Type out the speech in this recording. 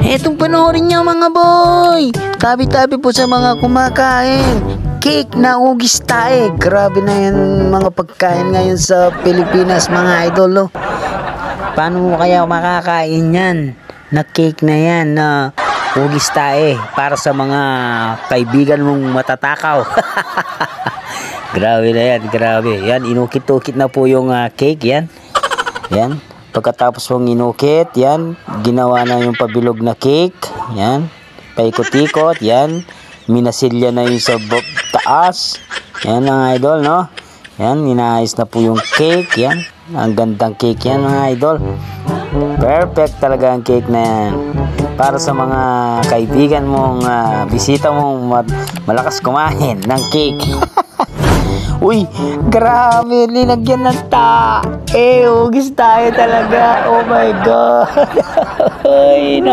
Etong panoorin niyo mga boy. Tabi-tabi po sa mga kumakain. Cake na ugis tae. Grabe na yan mga pagkain ngayon sa Pilipinas mga idol. No? Paano mo kaya makakain yan? Na cake na yan na ugis tae para sa mga kaibigan mong matatakaw. Grabe na yan, grabe. Yan, inukit-ukit na po yung cake yan. Yan. Pagkatapos mong inukit, yan, ginawa na yung pabilog na cake, yan, paikot-ikot, yan, minasilya na yung sa taas, yan mga idol, no? Yan, inaayos na po yung cake, yan, ang gandang cake yan mga idol. Perfect talaga ang cake na yan. Para sa mga kaibigan mong bisita mong malakas kumain ng cake. Uy, grabe, linagyan ng ugis tayo talaga. Oh my God. Ay,